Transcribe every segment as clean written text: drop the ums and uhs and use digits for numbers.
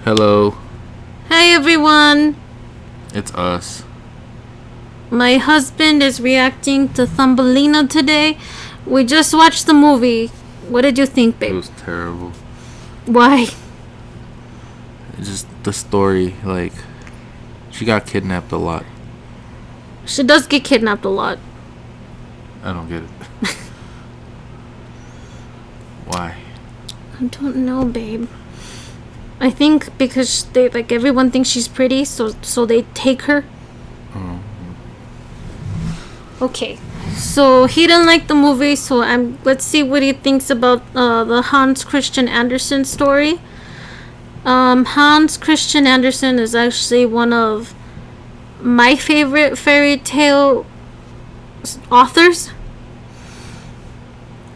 Hello, Hey everyone! it's us. My husband is reacting to Thumbelina today. We just watched the movie. What did you think, It babe? was terrible. Why? It's just the story, like, she got kidnapped a lot. She does get kidnapped a lot. I don't get it. Why? I don't know, babe. I think because everyone thinks she's pretty, so they take her. Oh, Okay. So he didn't like the movie, so let's see what he thinks about the Hans Christian Andersen story. Hans Christian Andersen is actually one of my favorite fairy tale authors.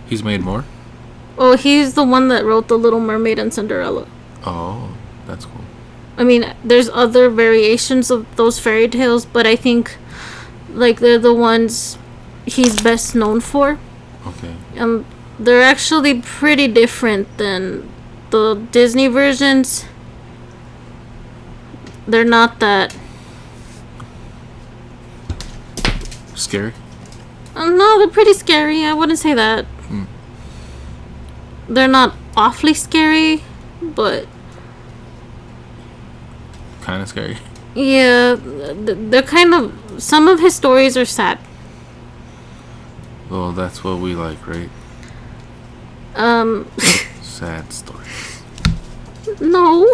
he's made more? Oh, he's the one that wrote The Little Mermaid and Cinderella. Oh, that's cool. I mean, there's other variations of those fairy tales, but I think they're the ones he's best known for. Okay. They're actually pretty different than the Disney versions. They're not that. Scary? No, they're pretty scary. I wouldn't say that. They're not awfully scary, but Kind of scary. yeah, they're kind of. Some of his stories are sad. Well, that's what we like, right? Um, Sad stories. no.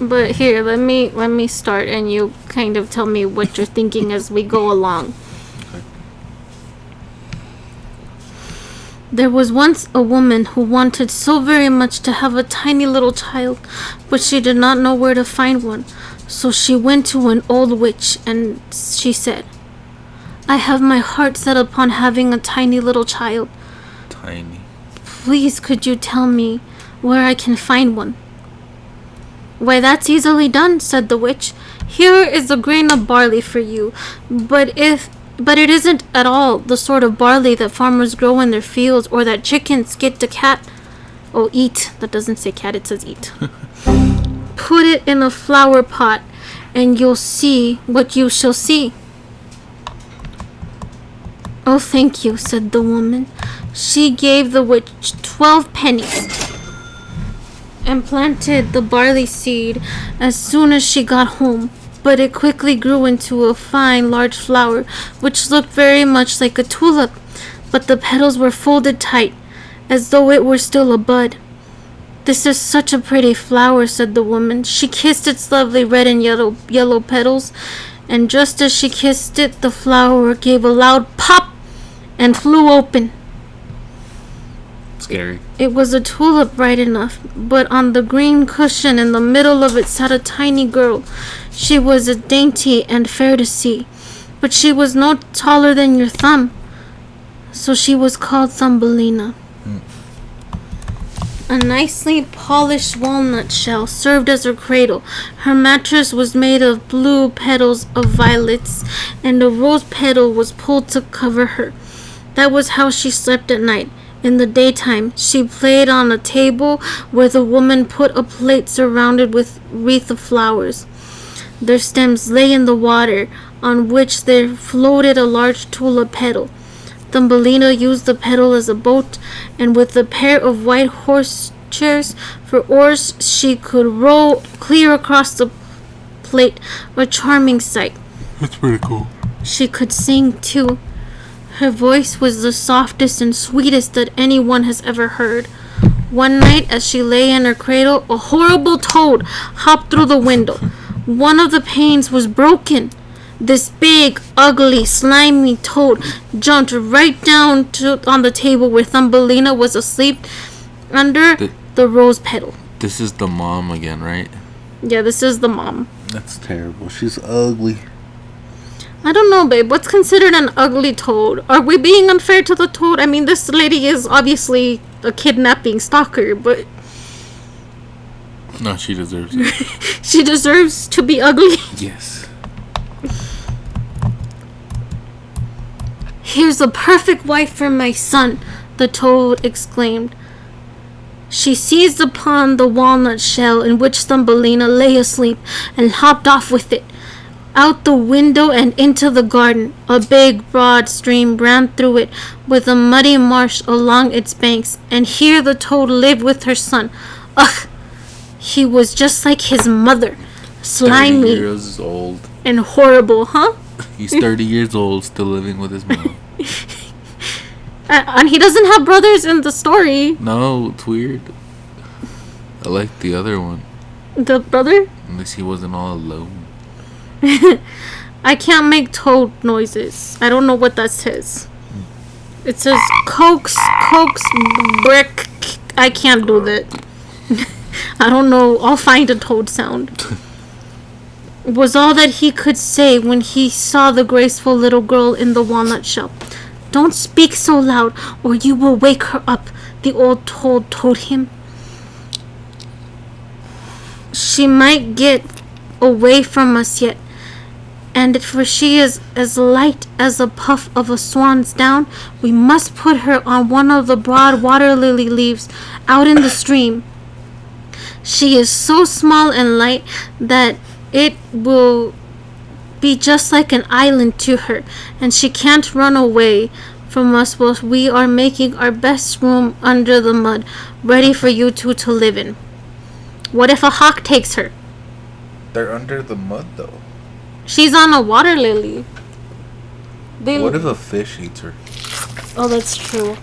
But here, let me start, and you kind of tell me what you're thinking as we go along. Okay. There was once a woman who wanted so very much to have a tiny little child, but she did not know where to find one. So she went to an old witch, and she said, "I have my heart set upon having a tiny little child. Tiny. Please, could you tell me where I can find one?" "Why, that's easily done," said the witch. "Here is a grain of barley for you, but it isn't at all the sort of barley that farmers grow in their fields or that chickens get to eat. That doesn't say cat, it says eat. Put it in a flower pot, and you'll see what you shall see." "Oh, thank you," said the woman. She gave the witch 12 pennies and planted the barley seed as soon as she got home. But it quickly grew into a fine, large flower, which looked very much like a tulip, but the petals were folded tight, as though it were still a bud. "This is such a pretty flower," said the woman. She kissed its lovely red and yellow petals, and just as she kissed it, the flower gave a loud pop and flew open. Scary. It was a tulip right enough, but on the green cushion in the middle of it sat a tiny girl. She was dainty and fair to see, but she was no taller than your thumb, so she was called Thumbelina. A nicely polished walnut shell served as her cradle. Her mattress was made of blue petals of violets, and a rose petal was pulled to cover her. That was how she slept at night. In the daytime, she played on a table where the woman put a plate surrounded with wreath of flowers. Their stems lay in the water, on which there floated a large tulip petal. Thumbelina used the petal as a boat, and with a pair of white horse chairs for oars, she could row clear across the plate, a charming sight. That's pretty cool. She could sing, too. Her voice was the softest and sweetest that anyone has ever heard. One night, as she lay in her cradle, a horrible toad hopped through the window. One of the panes was broken. This big, ugly, slimy toad jumped right down on the table where Thumbelina was asleep under the rose petal. This is the mom again, right? Yeah, this is the mom. That's terrible. She's ugly. I don't know, babe. What's considered an ugly toad? Are we being unfair to the toad? I mean, this lady is obviously a kidnapping stalker, but No, she deserves it. she deserves to be ugly. Yes. "Here's a perfect wife for my son," the toad exclaimed. She seized upon the walnut shell in which Thumbelina lay asleep and hopped off with it. Out the window and into the garden. A big, broad stream ran through it, with a muddy marsh along its banks, and here the toad lived with her son. Ugh! He was just like his mother. 30 Slimy years old. and horrible, huh? He's 30 years old, still living with his mom. And he doesn't have brothers in the story. No, it's weird. I like the other one. The brother? At least he wasn't all alone. I can't make toad noises. I don't know what that says. It says coax, brick. I can't do that. I don't know. I'll find a toad sound. It was all that he could say when he saw the graceful little girl in the walnut shell. Don't speak so loud, or you will wake her up, the old toad told him. She might get away from us yet, and for she is as light as a puff of a swan's down. We must put her on one of the broad water lily leaves out in the stream. She is so small and light that it will be just like an island to her, and she can't run away from us while we are making our best room under the mud, ready for you two to live in. What if a hawk takes her? They're under the mud, though. She's on a water lily. What if a fish eats her? Oh, that's true.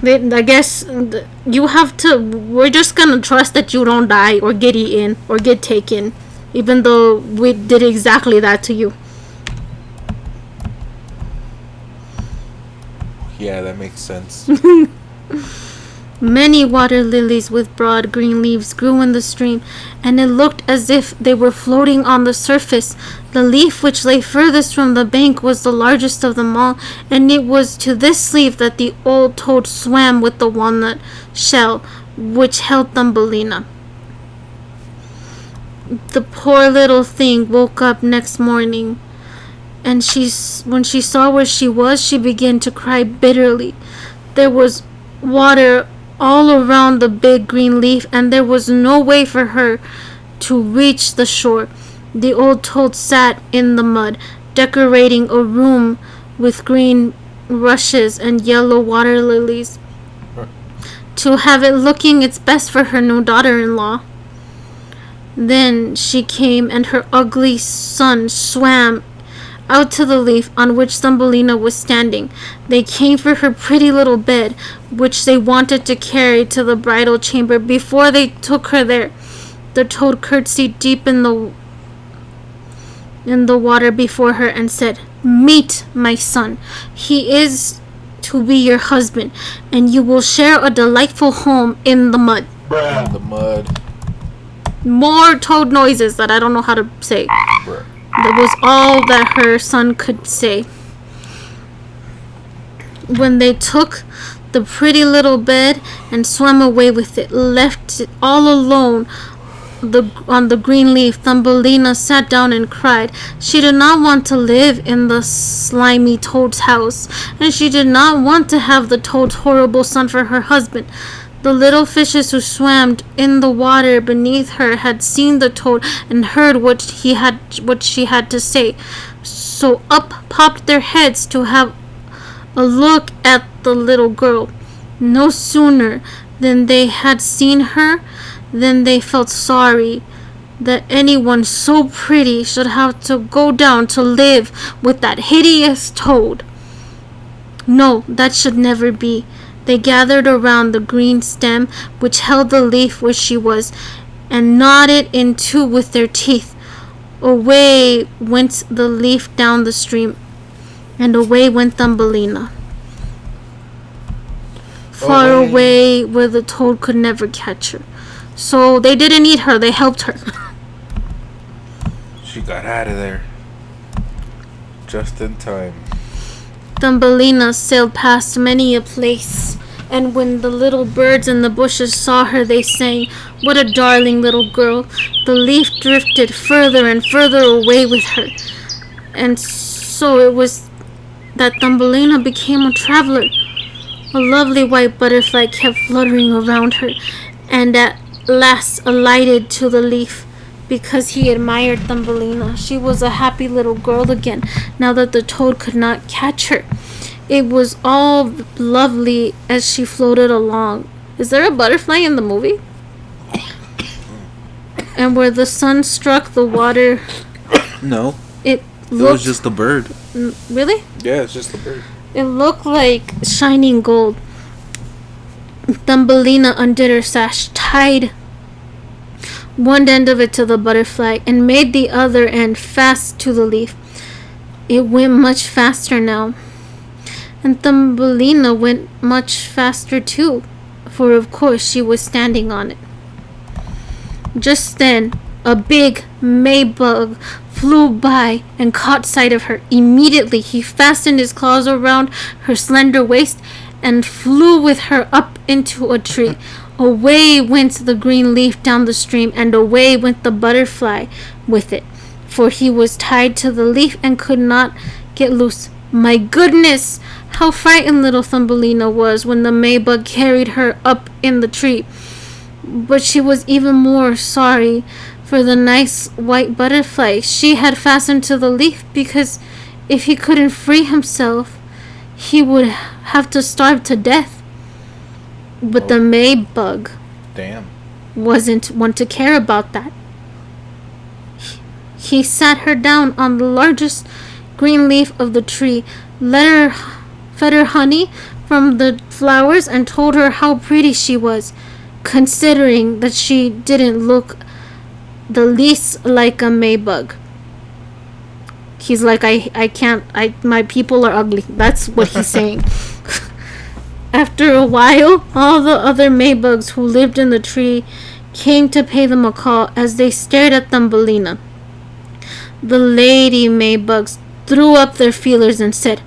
I guess you have to. We're just gonna trust that you don't die or get eaten or get taken, even though we did exactly that to you. Yeah, that makes sense. Many water lilies with broad green leaves grew in the stream, and it looked as if they were floating on the surface. The leaf which lay furthest from the bank was the largest of them all, and it was to this leaf that the old toad swam with the walnut shell which held Thumbelina. The poor little thing woke up next morning, and when she saw where she was, she began to cry bitterly. There was water all around the big green leaf, and there was no way for her to reach the shore. The old toad sat in the mud, decorating a room with green rushes and yellow water lilies, to have it looking its best for her new daughter-in-law. Then she came, and her ugly son swam out to the leaf on which Thumbelina was standing. They came for her pretty little bed, which they wanted to carry to the bridal chamber. Before they took her there, the toad curtsied deep in the water before her and said, "Meet my son. He is to be your husband, and you will share a delightful home in the mud." In the mud. More toad noises that I don't know how to say. Bruh. That was all that her son could say. When they took the pretty little bed and swam away with it, left it all alone on the green leaf, Thumbelina sat down and cried. She did not want to live in the slimy toad's house, and she did not want to have the toad's horrible son for her husband. The little fishes who swam in the water beneath her had seen the toad and heard what she had to say, so up popped their heads to have a look at the little girl. No sooner than they had seen her than they felt sorry that anyone so pretty should have to go down to live with that hideous toad. No, that should never be. They gathered around the green stem which held the leaf where she was, and gnawed it in two with their teeth. Away went the leaf down the stream, and away went Thumbelina, far away where the toad could never catch her. So they didn't eat her, they helped her. She got out of there. Just in time. Thumbelina sailed past many a place, and when the little birds in the bushes saw her, they sang, "What a darling little girl." The leaf drifted further and further away with her, and so it was that Thumbelina became a traveler. A lovely white butterfly kept fluttering around her, and at last alighted to the leaf. Because he admired Thumbelina, she was a happy little girl again, now that the toad could not catch her. It was all lovely as she floated along. Is there a butterfly in the movie? And where the sun struck the water, No, it it looked... was just a bird. Really? Yeah, it's just a bird. It looked like shining gold. Thumbelina undid her sash, tied one end of it to the butterfly, and made the other end fast to the leaf. It went much faster now. And Thumbelina went much faster too, for of course she was standing on it. Just then, a big Maybug flew by and caught sight of her. Immediately, he fastened his claws around her slender waist and flew with her up into a tree. Away went the green leaf down the stream, and away went the butterfly with it, for he was tied to the leaf and could not get loose. My goodness! How frightened little Thumbelina was when the Maybug carried her up in the tree. But she was even more sorry for the nice white butterfly she had fastened to the leaf, because if he couldn't free himself, he would have to starve to death. But the Maybug wasn't one to care about that. He sat her down on the largest green leaf of the tree, fed her honey from the flowers, and told her how pretty she was, considering that she didn't look the least like a Maybug. He's like, my people are ugly. That's what he's saying. After a while, all the other Maybugs who lived in the tree came to pay them a call as they stared at Thumbelina. The lady Maybugs threw up their feelers and said,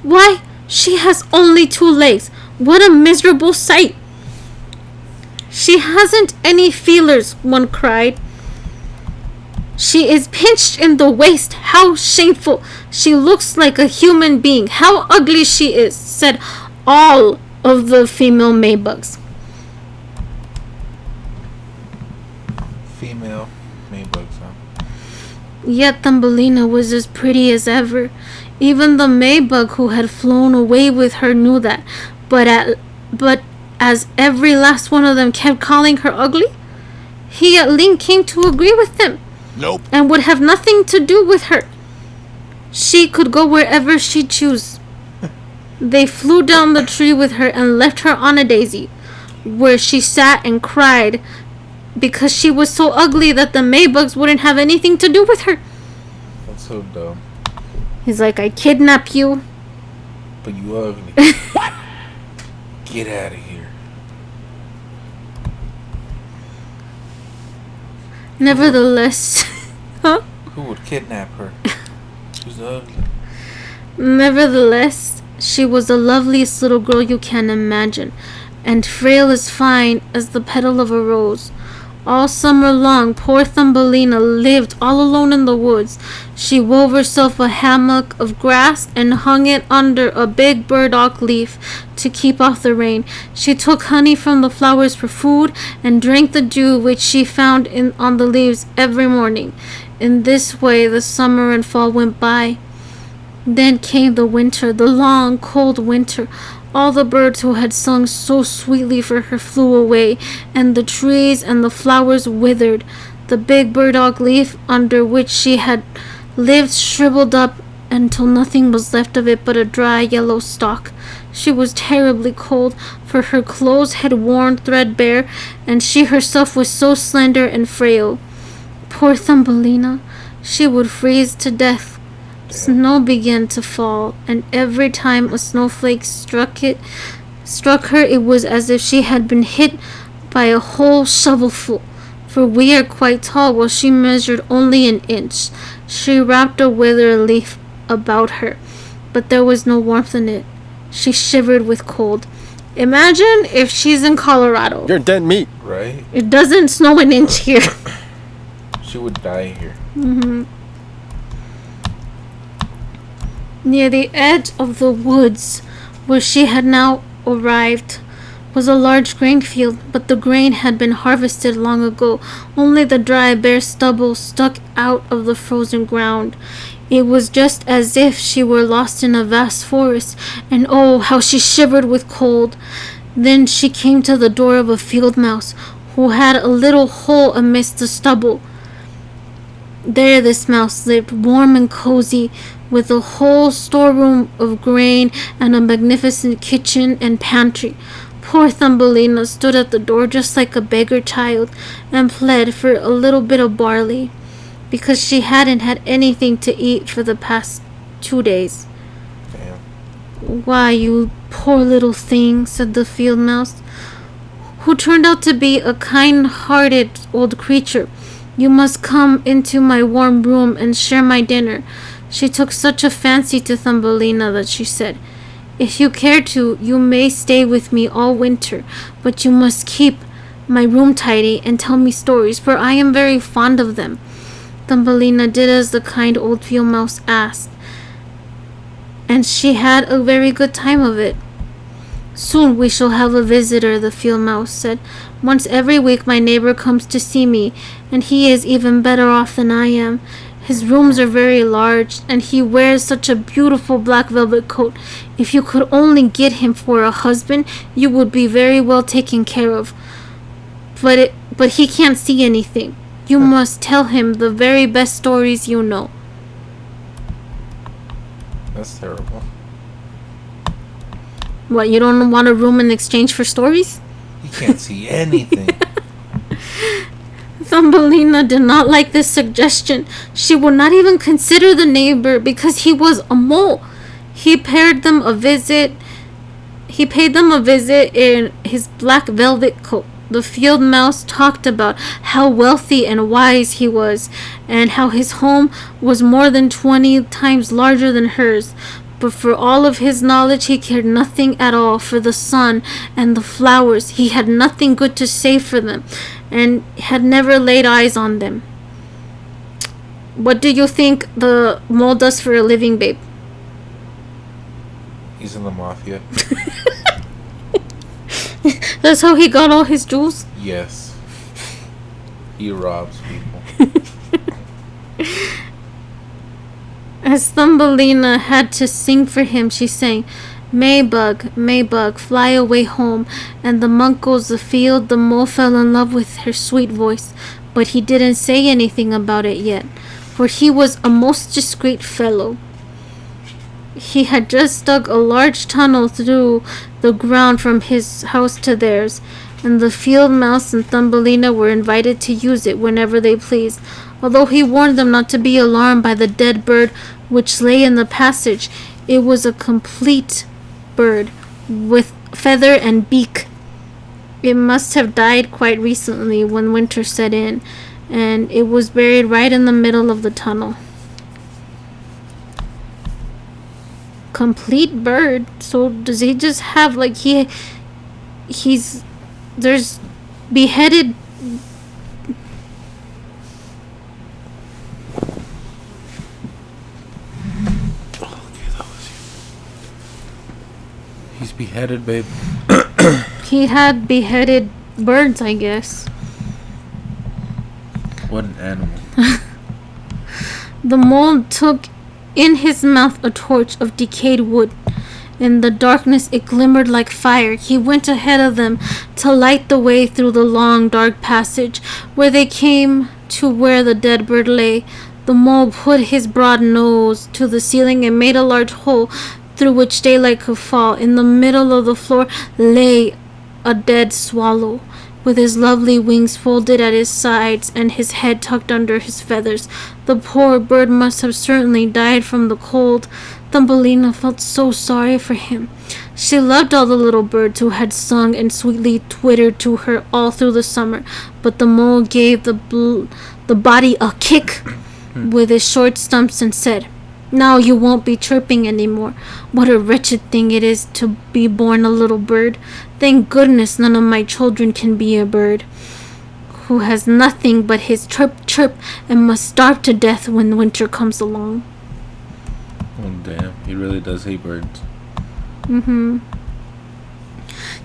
"Why, she has only 2 legs. What a miserable sight!" "She hasn't any feelers," one cried. "She is pinched in the waist. How shameful! She looks like a human being. How ugly she is," said all of the female Maybugs. Female Maybugs, huh? Yet Thumbelina was as pretty as ever. Even the Maybug who had flown away with her knew that. But as every last one of them kept calling her ugly, he at length came to agree with them. Nope. And would have nothing to do with her. She could go wherever she chose. They flew down the tree with her and left her on a daisy, where she sat and cried because she was so ugly that the Maybugs wouldn't have anything to do with her. That's so dumb. He's like, "I kidnap you, But you ugly. What? Get out of here." Nevertheless, huh? Who would kidnap her? She's ugly. Nevertheless, she was the loveliest little girl you can imagine, and frail as fine as the petal of a rose. All summer long, poor Thumbelina lived all alone in the woods. She wove herself a hammock of grass and hung it under a big burdock leaf to keep off the rain. She took honey from the flowers for food and drank the dew which she found on the leaves every morning. In this way, the summer and fall went by. Then came the winter, the long, cold winter. All the birds who had sung so sweetly for her flew away, and the trees and the flowers withered. The big burdock leaf under which she had lived shriveled up until nothing was left of it but a dry yellow stalk. She was terribly cold, for her clothes had worn threadbare, and she herself was so slender and frail. Poor Thumbelina, she would freeze to death. Snow began to fall, and every time a snowflake struck her, it was as if she had been hit by a whole shovelful. For we are quite tall, while she measured only an inch. She wrapped a withered leaf about her, but there was no warmth in it. She shivered with cold. Imagine if she's in Colorado. You're dead meat. Right? It doesn't snow an inch here. She would die here. Near the edge of the woods, where she had now arrived was a large grain field, but the grain had been harvested long ago. Only the dry, bare stubble stuck out of the frozen ground. It was just as if she were lost in a vast forest, and oh, how she shivered with cold. Then she came to the door of a field mouse, who had a little hole amidst the stubble. There this mouse lived, warm and cozy, with a whole storeroom of grain and a magnificent kitchen and pantry. Poor Thumbelina stood at the door just like a beggar child, and pled for a little bit of barley, because she hadn't had anything to eat for the past 2 days. Damn. Why, you poor little thing, said the field mouse, who turned out to be a kind-hearted old creature. You must come into my warm room and share my dinner. She took such a fancy to Thumbelina that she said, if you care to, you may stay with me all winter, but you must keep my room tidy and tell me stories, for I am very fond of them. Thumbelina did as the kind old field mouse asked, and she had a very good time of it. Soon we shall have a visitor, the field mouse said. Once every week my neighbor comes to see me, and he is even better off than I am. His rooms are very large, and he wears such a beautiful black velvet coat. If you could only get him for a husband, you would be very well taken care of. But he can't see anything. You must tell him the very best stories you know. That's terrible. What, you don't want a room in exchange for stories? He can't see anything. Thumbelina did not like this suggestion. She would not even consider the neighbor because he was a mole. He paid them a visit in his black velvet coat. The field mouse talked about how wealthy and wise he was, and how his home was more than 20 times larger than hers. But for all of his knowledge, he cared nothing at all for the sun and the flowers. He had nothing good to say for them, and had never laid eyes on them. What do you think the mole does for a living, babe? He's in the mafia. That's how he got all his jewels? Yes. He robs people. As Thumbelina had to sing for him, she sang, Maybug, Maybug, fly away home. And the monk goes the field. The mole fell in love with her sweet voice, but he didn't say anything about it yet, for he was a most discreet fellow. He had just dug a large tunnel through the ground from his house to theirs, and the field mouse and Thumbelina were invited to use it whenever they pleased, although he warned them not to be alarmed by the dead bird which lay in the passage. It was a complete bird, with feather and beak. It must have died quite recently when winter set in, and it was buried right in the middle of the tunnel. Complete bird. So does he just have like he's there's beheaded He's beheaded, babe. he had beheaded birds, I guess. What an animal. The mole took in his mouth a torch of decayed wood. In the darkness it glimmered like fire. He went ahead of them to light the way through the long dark passage, where they came to where the dead bird lay. The mole put his broad nose to the ceiling and made a large hole through which daylight could fall. In the middle of the floor lay a dead swallow, with his lovely wings folded at his sides and his head tucked under his feathers. The poor bird must have certainly died from the cold. Thumbelina felt so sorry for him. She loved all the little birds who had sung and sweetly twittered to her all through the summer, but the mole gave the body a kick with his short stumps and said, Now you won't be chirping anymore. What a wretched thing it is to be born a little bird. Thank goodness none of my children can be a bird, who has nothing but his chirp chirp and must starve to death when winter comes along. Oh damn, he really does hate birds.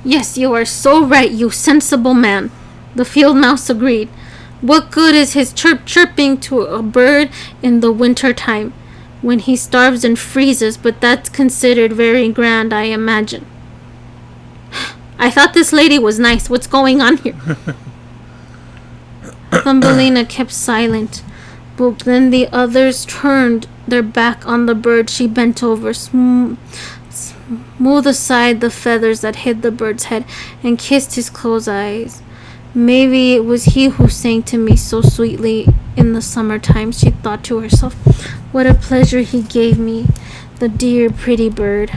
Yes, you are so right, you sensible man, the field mouse agreed. What good is his chirping to a bird in the winter time, when he starves and freezes, but that's considered very grand, I imagine. I thought this lady was nice. What's going on here? Thumbelina kept silent, but then the others turned their back on the bird. She bent over, smoothed aside the feathers that hid the bird's head, and kissed his closed eyes. Maybe it was he who sang to me so sweetly in the summertime, she thought to herself. What a pleasure he gave me, the dear pretty bird.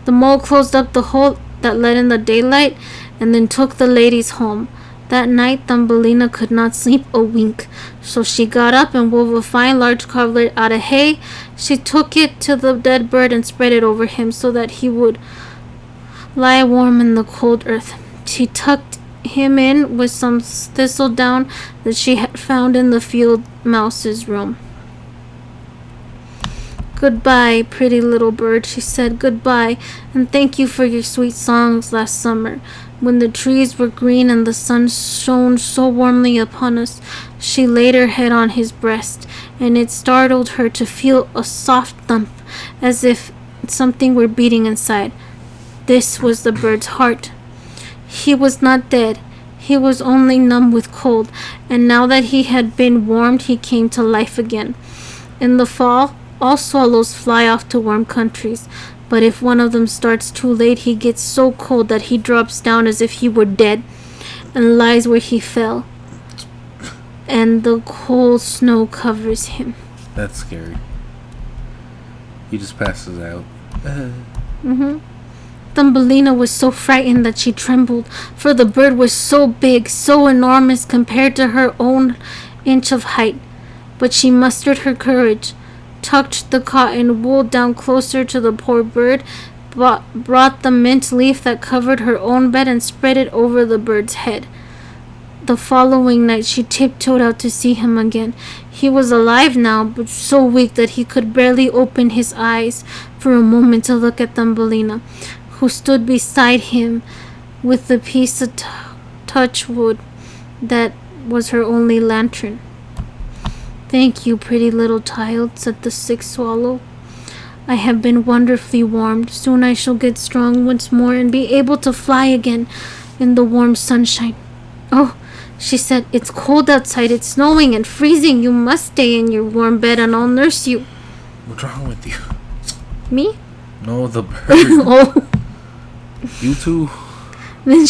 The mole closed up the hole that let in the daylight and then took the ladies home. That night Thumbelina could not sleep a wink, so she got up and wove a fine large coverlet out of hay. She took it to the dead bird and spread it over him so that he would lie warm in the cold earth. She tucked him in with some thistledown that she had found in the field mouse's room. Goodbye, pretty little bird, she said. Goodbye, and thank you for your sweet songs last summer, when the trees were green and the sun shone so warmly upon us. She laid her head on his breast, and it startled her to feel a soft thump, as if something were beating inside. This was the bird's heart. He was not dead. He was only numb with cold, and now that he had been warmed, he came to life again. In the fall, all swallows fly off to warm countries, but if one of them starts too late, he gets so cold that he drops down as if he were dead, and lies where he fell, and the cold snow covers him. That's scary. He just passes out. Thumbelina was so frightened that she trembled, for the bird was so big, so enormous compared to her own inch of height. But she mustered her courage, tucked the cotton wool down closer to the poor bird, brought the mint leaf that covered her own bed and spread it over the bird's head. The following night she tiptoed out to see him again. He was alive now, but so weak that he could barely open his eyes for a moment to look at Thumbelina, who stood beside him with the piece of touchwood that was her only lantern. Thank you, pretty little child, said the sick swallow. I have been wonderfully warmed. Soon I shall get strong once more and be able to fly again in the warm sunshine. Oh, she said, it's cold outside. It's snowing and freezing. You must stay in your warm bed and I'll nurse you. What's wrong with you? Me? No, the bird. Oh. You too. Then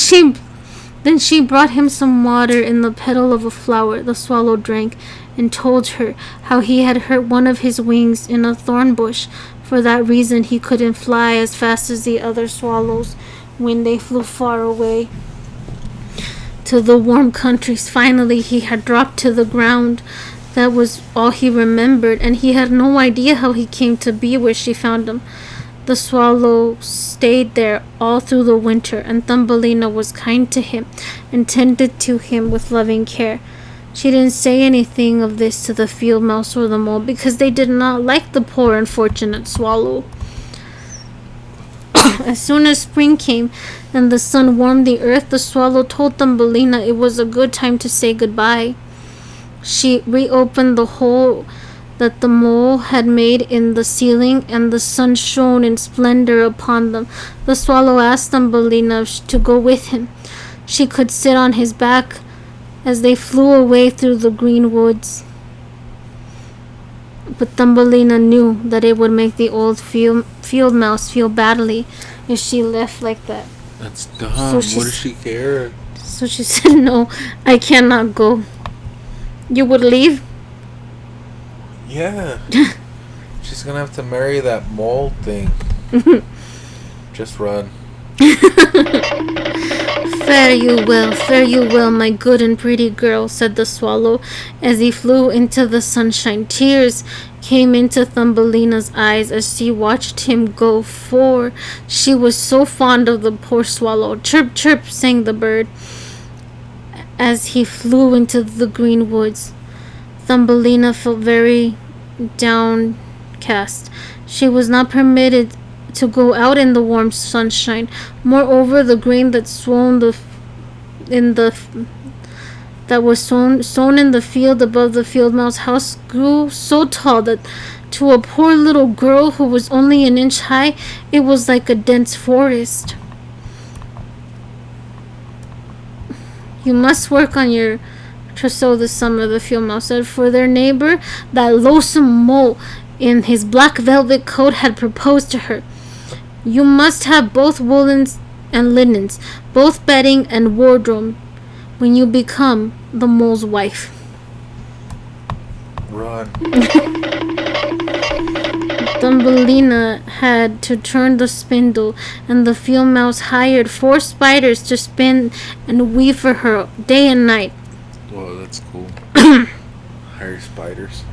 she brought him some water in the petal of a flower. The swallow drank and told her how he had hurt one of his wings in a thorn bush. For that reason he couldn't fly as fast as the other swallows when they flew far away to the warm countries. Finally he had dropped to the ground. That was all he remembered, and he had no idea how he came to be where she found him. The swallow stayed there all through the winter, and Thumbelina was kind to him and tended to him with loving care. She didn't say anything of this to the field mouse or the mole because they did not like the poor unfortunate swallow. As soon as spring came and the sun warmed the earth, the swallow told Thumbelina it was a good time to say goodbye. She reopened the hole that the mole had made in the ceiling, and the sun shone in splendor upon them. The swallow asked Thumbelina to go with him. She could sit on his back as they flew away through the green woods. But Thumbelina knew that it would make the old field mouse feel badly if she left like that. That's dumb. What does she care? So she said, no, I cannot go. You would leave? Yeah. She's gonna have to marry that mole thing. Just run. Fare you well, my good and pretty girl, said the swallow as he flew into the sunshine. Tears came into Thumbelina's eyes as she watched him go, for she was so fond of the poor swallow. Chirp, chirp, sang the bird as he flew into the green woods. Thumbelina felt very downcast. She was not permitted to go out in the warm sunshine. Moreover, the grain that was sown in the field above the field mouse house grew so tall that to a poor little girl who was only an inch high, it was like a dense forest. You must work on your trousseau this summer, the field mouse said, for their neighbor, that loathsome mole in his black velvet coat, had proposed to her. You must have both woolens and linens, both bedding and wardrobe, when you become the mole's wife. Run. Thumbelina had to turn the spindle, and the field mouse hired 4 spiders to spin and weave for her day and night. Whoa, that's cool. Hire spiders.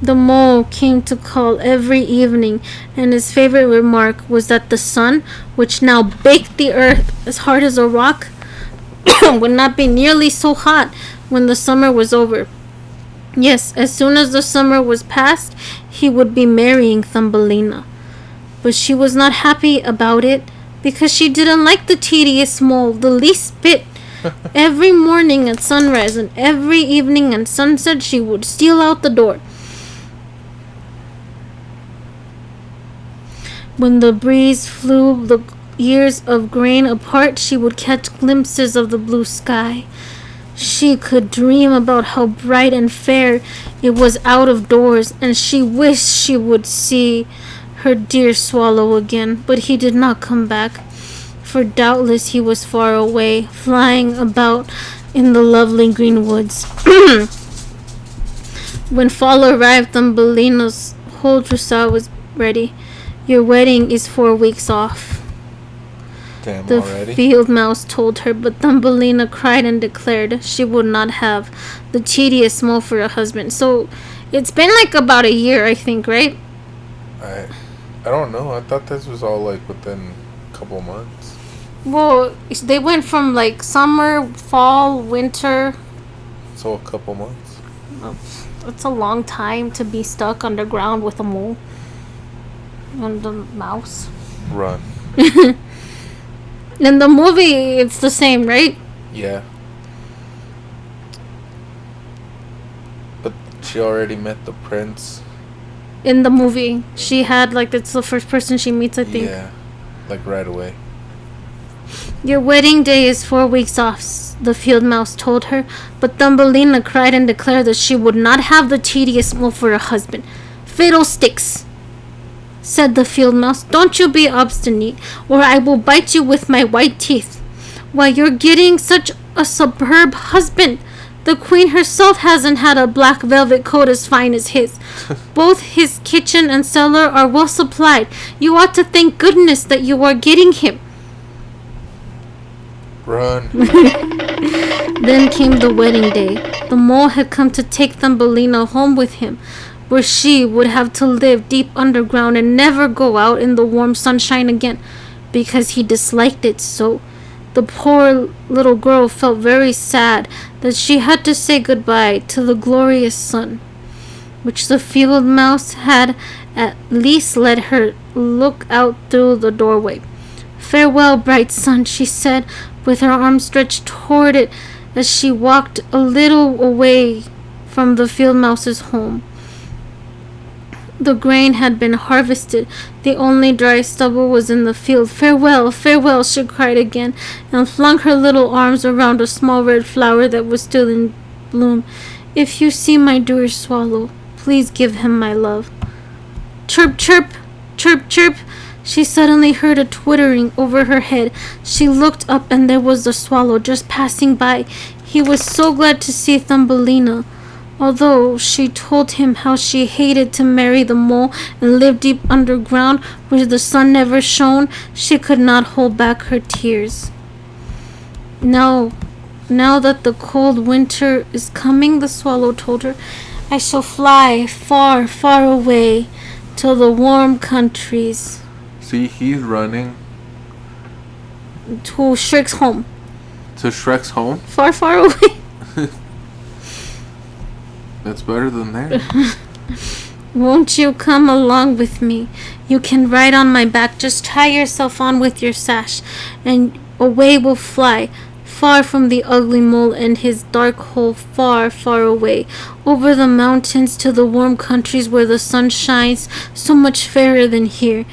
The mole came to call every evening, and his favorite remark was that the sun, which now baked the earth as hard as a rock, would not be nearly so hot when the summer was over. Yes, as soon as the summer was past, he would be marrying Thumbelina. But she was not happy about it, because she didn't like the tedious mole the least bit. Every morning at sunrise and every evening at sunset, she would steal out the door. When the breeze flew the ears of grain apart, she would catch glimpses of the blue sky. She could dream about how bright and fair it was out of doors, and she wished she would see her dear swallow again. But he did not come back, for doubtless he was far away, flying about in the lovely green woods. When fall arrived, Thumbelina's whole trousseau was ready. Your wedding is 4 weeks off. Damn, The already? field mouse told her, but Thumbelina cried and declared she would not have the tedious mole for a husband. So it's been like about a year, I think, right? I don't know. I thought this was all like within a couple months. Well, they went from like summer, fall, winter. So a couple months. It's a long time to be stuck underground with a mole and a mouse. Run. In the movie, it's the same, right? Yeah. But she already met the prince. In the movie, she had like it's the first person she meets, I think. Yeah. Like right away. Your wedding day is 4 weeks off, the field mouse told her, but Thumbelina cried and declared that she would not have the tedious mole for a husband. Fiddlesticks, said the field mouse. Don't you be obstinate, or I will bite you with my white teeth. Why, you're getting such a superb husband. The queen herself hasn't had a black velvet coat as fine as his. Both his kitchen and cellar are well supplied. You ought to thank goodness that you are getting him. Run. Then came the wedding day. The mole had come to take Thumbelina home with him, where she would have to live deep underground and never go out in the warm sunshine again, because he disliked it so. The poor little girl felt very sad that she had to say goodbye to the glorious sun, which the field mouse had at least let her look out through the doorway. Farewell, bright sun, she said, with her arms stretched toward it as she walked a little away from the field mouse's home. The grain had been harvested. The only dry stubble was in the field. Farewell, farewell, she cried again, and flung her little arms around a small red flower that was still in bloom. If you see my dear swallow, please give him my love. Chirp, chirp, chirp, chirp. She suddenly heard a twittering over her head. She looked up, and there was the swallow just passing by. He was so glad to see Thumbelina. Although she told him how she hated to marry the mole and live deep underground where the sun never shone, she could not hold back her tears. Now that the cold winter is coming, the swallow told her, I shall fly far, far away to the warm countries. See, he's running To Shrek's home. to Shrek's home. Far, far away. That's better than that. Won't you come along with me? You can ride on my back. Just tie yourself on with your sash, and away we'll fly, far from the ugly mole and his dark hole, far, far away, over the mountains to the warm countries where the sun shines so much fairer than here,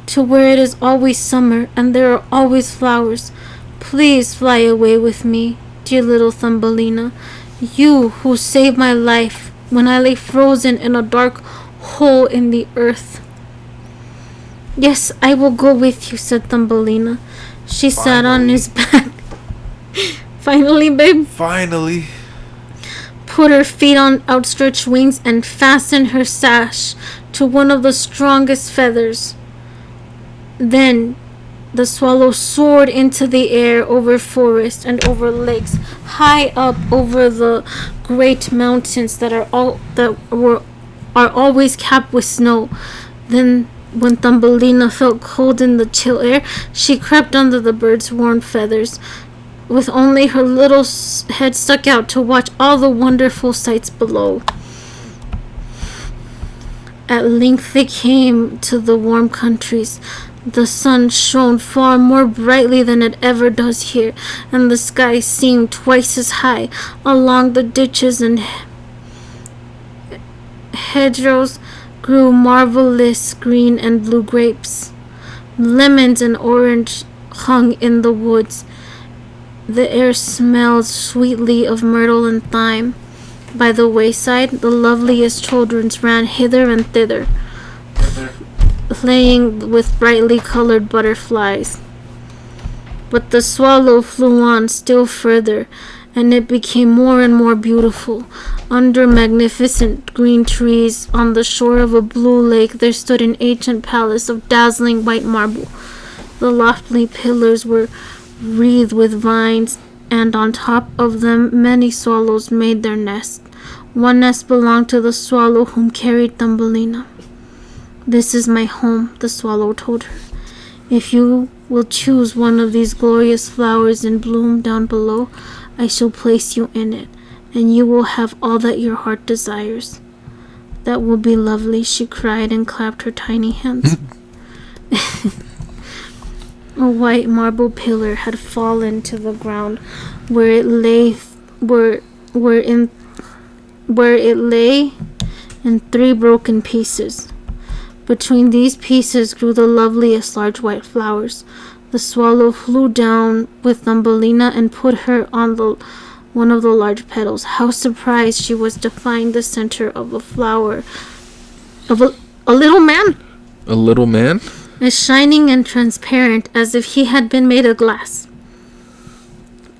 to where it is always summer and there are always flowers. Please fly away with me, dear little Thumbelina, you who saved my life when I lay frozen in a dark hole in the earth. Yes, I will go with you, said Thumbelina. She sat on his back. Finally, babe. Finally. Put her feet on outstretched wings and fastened her sash to one of the strongest feathers. Then the swallow soared into the air over forest and over lakes, high up over the great mountains that are always capped with snow. Then, when Thumbelina felt cold in the chill air, she crept under the bird's warm feathers, with only her little head stuck out to watch all the wonderful sights below. At length they came to the warm countries. The sun shone far more brightly than it ever does here, and the sky seemed twice as high. Along the ditches and hedgerows grew marvelous green and blue grapes. Lemons and orange hung in the woods. The air smelled sweetly of myrtle and thyme. By the wayside, the loveliest children ran hither and thither, playing with brightly colored butterflies. But the swallow flew on still further, and it became more and more beautiful. Under magnificent green trees, on the shore of a blue lake, there stood an ancient palace of dazzling white marble. The lofty pillars were wreathed with vines, and on top of them many swallows made their nest. One nest belonged to the swallow whom carried Thumbelina. This is my home, the swallow told her. If you will choose one of these glorious flowers in bloom down below, I shall place you in it, and you will have all that your heart desires. That will be lovely, she cried and clapped her tiny hands. A white marble pillar had fallen to the ground, where it lay in 3 broken pieces. Between these pieces grew the loveliest large white flowers. The swallow flew down with Thumbelina and put her on one of the large petals. How surprised she was to find the center of a flower of a little man. A little man? As shining and transparent as if he had been made of glass.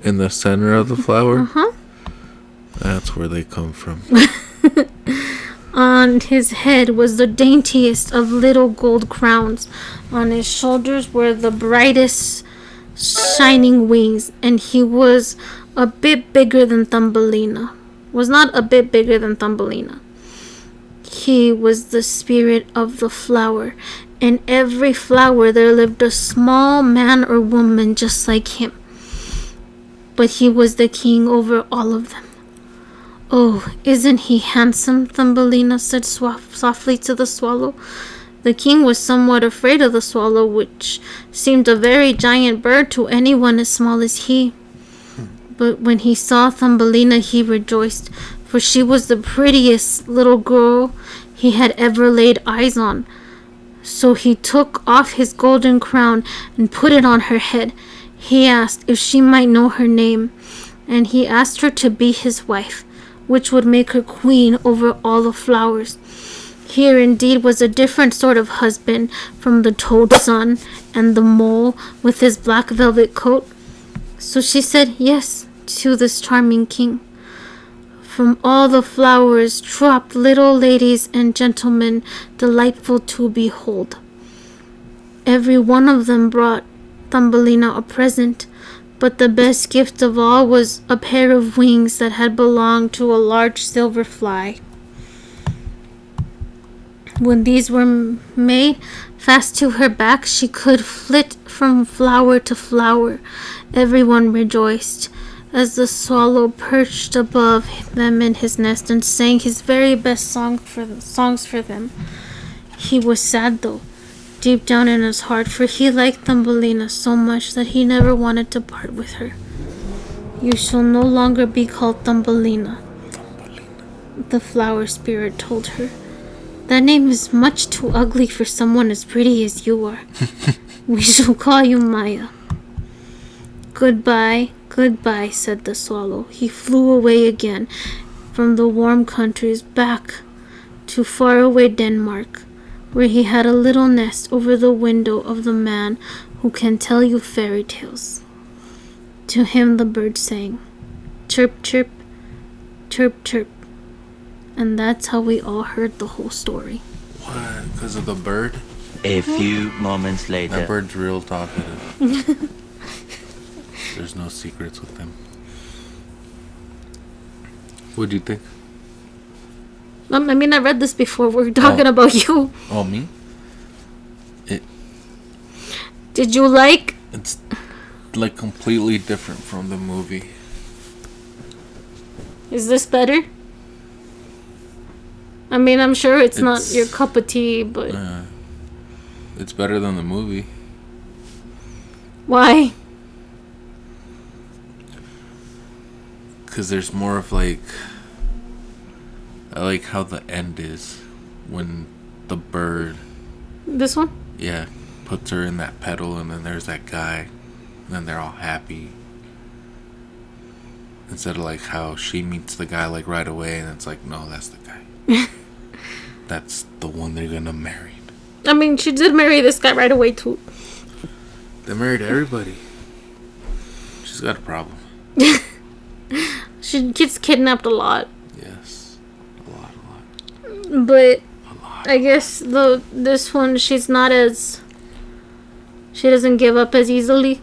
In the center of the flower? Uh-huh. That's where they come from. On his head was the daintiest of little gold crowns. On his shoulders were the brightest shining wings, and he was a bit bigger than Thumbelina. Was not a bit bigger than Thumbelina. He was the spirit of the flower. In every flower there lived a small man or woman just like him. But he was the king over all of them. Oh, isn't he handsome? Thumbelina said softly to the swallow. The king was somewhat afraid of the swallow, which seemed a very giant bird to anyone as small as he. But when he saw Thumbelina, he rejoiced, for she was the prettiest little girl he had ever laid eyes on. So he took off his golden crown and put it on her head. He asked if she might know her name, and he asked her to be his wife, which would make her queen over all the flowers. Here indeed was a different sort of husband from the toad son and the mole with his black velvet coat. So she said yes to this charming king. From all the flowers dropped little ladies and gentlemen delightful to behold. Every one of them brought Thumbelina a present, but the best gift of all was a pair of wings that had belonged to a large silver fly. When these were made fast to her back, she could flit from flower to flower. Everyone rejoiced, as the swallow perched above them in his nest and sang his very best songs for them. He was sad though, deep down in his heart, for he liked Thumbelina so much that he never wanted to part with her. You shall no longer be called Thumbelina, the flower spirit told her. That name is much too ugly for someone as pretty as you are. We shall call you Maya. Goodbye, goodbye, said the swallow. He flew away again from the warm countries back to faraway Denmark, where he had a little nest over the window of the man who can tell you fairy tales. To him the bird sang, chirp, chirp, chirp, chirp. And that's how we all heard the whole story. What? Because of the bird? A few moments later. That bird's real talkative. There's no secrets with him. What'd you think? I mean, I read this before. We're talking about you. Oh, me? Did you like? It's like completely different from the movie. Is this better? I mean, I'm sure it's not your cup of tea, but... It's better than the movie. Why? Because there's more of like... I like how the end is. When the bird... This one? Yeah. Puts her in that petal and then there's that guy. And then they're all happy. Instead of like how she meets the guy like right away and it's like, no, that's the guy. That's the one they're gonna marry. I mean, she did marry this guy right away too. They married everybody. She's got a problem. She gets kidnapped a lot. Yes. A lot. But A lot. I guess this one, she's not as... She doesn't give up as easily.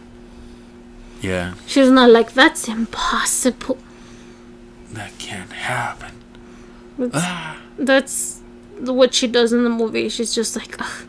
Yeah. She's not like, that's impossible. That can't happen. That's what she does in the movie. She's just like, ugh,